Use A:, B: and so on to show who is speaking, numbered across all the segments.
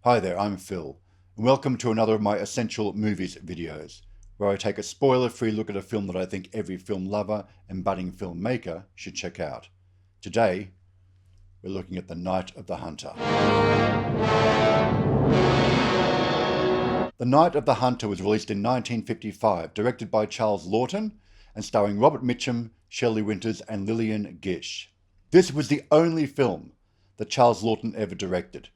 A: Hi there, I'm Phil, and welcome to another of my Essential Movies videos, where I take a spoiler-free look at a film that I think every film lover and budding filmmaker should check out. Today, we're looking at The Night of the Hunter. The Night of the Hunter was released in 1955, directed by Charles Laughton, and starring Robert Mitchum, Shelley Winters, and Lillian Gish. This was the only film that Charles Laughton ever directed.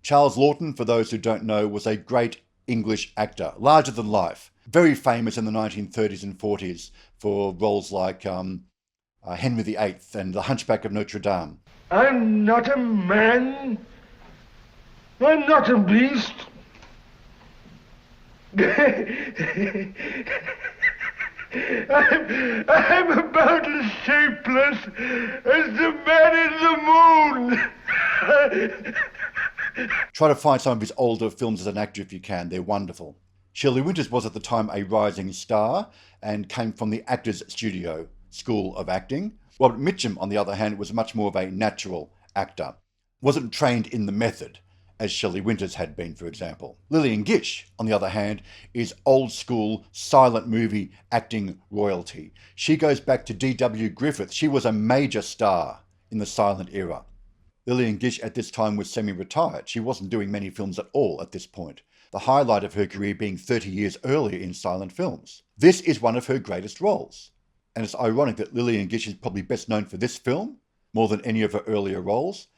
A: Charles Laughton, for those who don't know, was a great English actor, larger than life, very famous in the 1930s and 40s for roles like Henry VIII and The Hunchback of Notre Dame.
B: I'm not a man. I'm not a beast. I'm about as shapeless as the man in the moon.
A: Try to find some of his older films as an actor if you can, they're wonderful. Shelley Winters was at the time a rising star and came from the Actors Studio School of Acting. Robert Mitchum, on the other hand, was much more of a natural actor. Wasn't trained in the method, as Shelley Winters had been, for example. Lillian Gish, on the other hand, is old school silent movie acting royalty. She goes back to D.W. Griffith. She was a major star in the silent era. Lillian Gish at this time was semi-retired. She wasn't doing many films at all at this point, the highlight of her career being 30 years earlier in silent films. This is one of her greatest roles. And it's ironic that Lillian Gish is probably best known for this film, more than any of her earlier roles,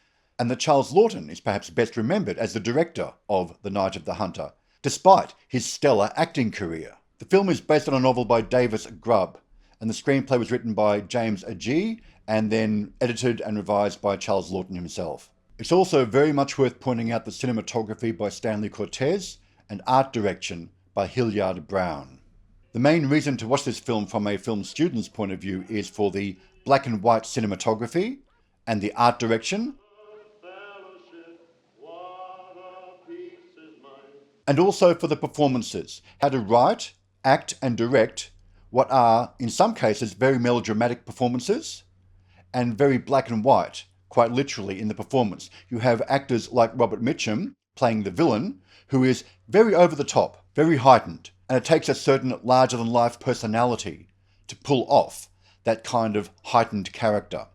A: and that Charles Laughton is perhaps best remembered as the director of The Night of the Hunter, despite his stellar acting career. The film is based on a novel by Davis Grubb, and the screenplay was written by James Agee and then edited and revised by Charles Laughton himself. It's also very much worth pointing out the cinematography by Stanley Cortez and art direction by Hilliard Brown. The main reason to watch this film from a film student's point of view is for the black and white cinematography and the art direction, and also for the performances, how to write, act and direct what are, in some cases, very melodramatic performances and very black and white, quite literally, in the performance. You have actors like Robert Mitchum playing the villain, who is very over the top, very heightened, and it takes a certain larger-than-life personality to pull off that kind of heightened character.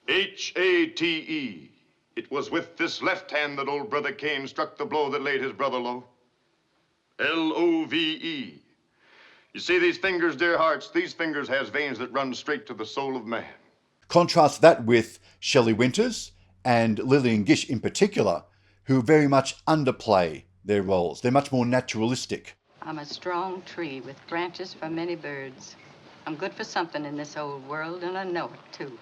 C: H-A-T-E. It was with this left hand that old brother Cain struck the blow that laid his brother low. L-O-V-E. You see these fingers, dear hearts, these fingers has veins that run straight to the soul of man.
A: Contrast that with Shelley Winters and Lillian Gish in particular, who very much underplay their roles. They're much more naturalistic.
D: I'm a strong tree with branches for many birds. I'm good for something in this old world, and I know it too.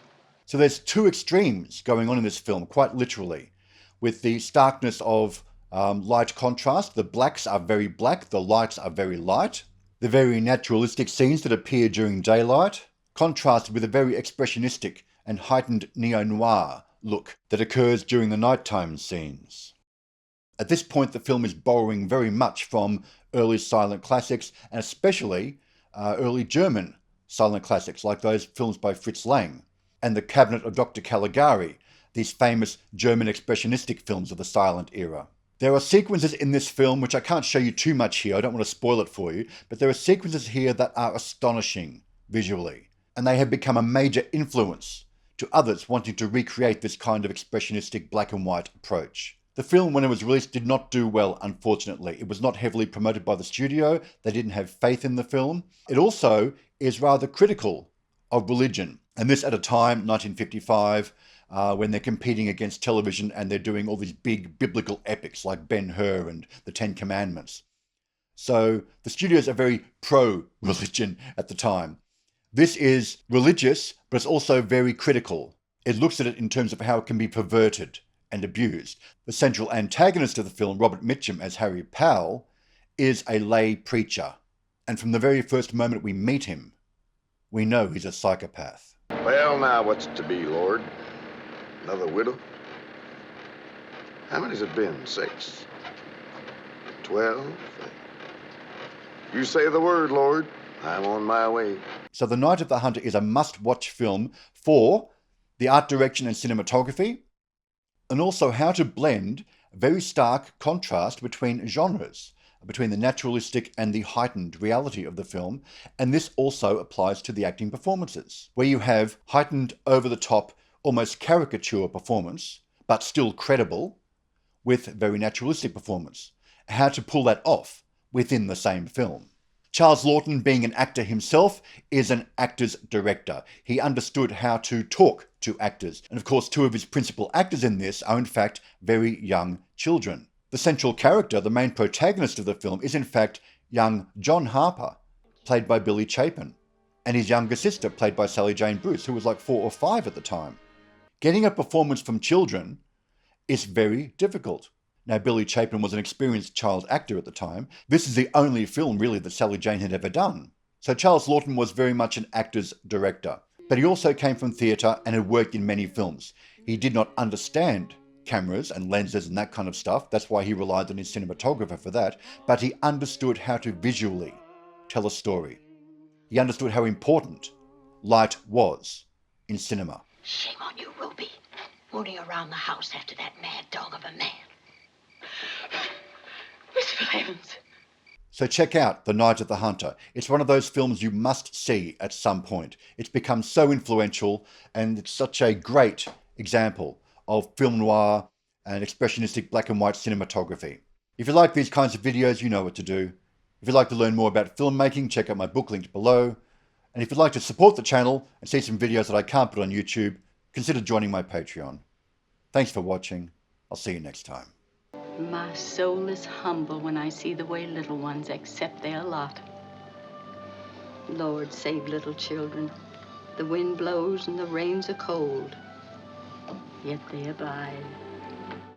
A: So there's two extremes going on in this film, quite literally, with the starkness of light contrast. The blacks are very black, the lights are very light. The very naturalistic scenes that appear during daylight, contrasted with a very expressionistic and heightened neo-noir look that occurs during the nighttime scenes. At this point, the film is borrowing very much from early silent classics, and especially early German silent classics, like those films by Fritz Lang and The Cabinet of Dr. Caligari, these famous German expressionistic films of the silent era. There are sequences in this film, which I can't show you too much here, I don't want to spoil it for you, but there are sequences here that are astonishing visually, and they have become a major influence to others wanting to recreate this kind of expressionistic black and white approach. The film, when it was released, did not do well, unfortunately. It was not heavily promoted by the studio. They didn't have faith in the film. It also is rather critical of religion, and this at a time, 1955, when they're competing against television and they're doing all these big biblical epics like Ben-Hur and the Ten Commandments. So the studios are very pro-religion at the time. This is religious, but it's also very critical. It looks at it in terms of how it can be perverted and abused. The central antagonist of the film, Robert Mitchum as Harry Powell, is a lay preacher. And from the very first moment we meet him, we know he's a psychopath.
C: Well, now, what's to be, Lord? Another widow? How many's it been? 6? 12? You say the word, Lord. I'm on my way.
A: So The Night of the Hunter is a must-watch film for the art direction and cinematography, and also how to blend very stark contrast between genres, between the naturalistic and the heightened reality of the film, and this also applies to the acting performances, where you have heightened, over-the-top, almost caricature performance, but still credible, with very naturalistic performance. How to pull that off within the same film. Charles Laughton, being an actor himself, is an actor's director. He understood how to talk to actors. And of course, two of his principal actors in this are in fact very young children. The central character, the main protagonist of the film, is in fact young John Harper, played by Billy Chapin, and his younger sister, played by Sally Jane Bruce, who was like 4 or 5 at the time. Getting a performance from children is very difficult. Now, Billy Chapin was an experienced child actor at the time. This is the only film, really, that Sally Jane had ever done. So Charles Laughton was very much an actor's director. But he also came from theatre and had worked in many films. He did not understand cameras and lenses and that kind of stuff. That's why he relied on his cinematographer for that. But he understood how to visually tell a story. He understood how important light was in cinema.
E: Shame on you, Ruby. Mooning around the house after that mad dog of a man.
D: Miss Flames.
A: So check out The Night of the Hunter. It's one of those films you must see at some point. It's become so influential, and it's such a great example of film noir and expressionistic black and white cinematography. If you like these kinds of videos, you know what to do. If you'd like to learn more about filmmaking, check out my book linked below. And if you'd like to support the channel and see some videos that I can't put on YouTube, consider joining my Patreon. Thanks for watching. I'll see you next time.
D: My soul is humble when I see the way little ones accept their lot. Lord, save little children. The wind blows and the rains are cold, yet they abide.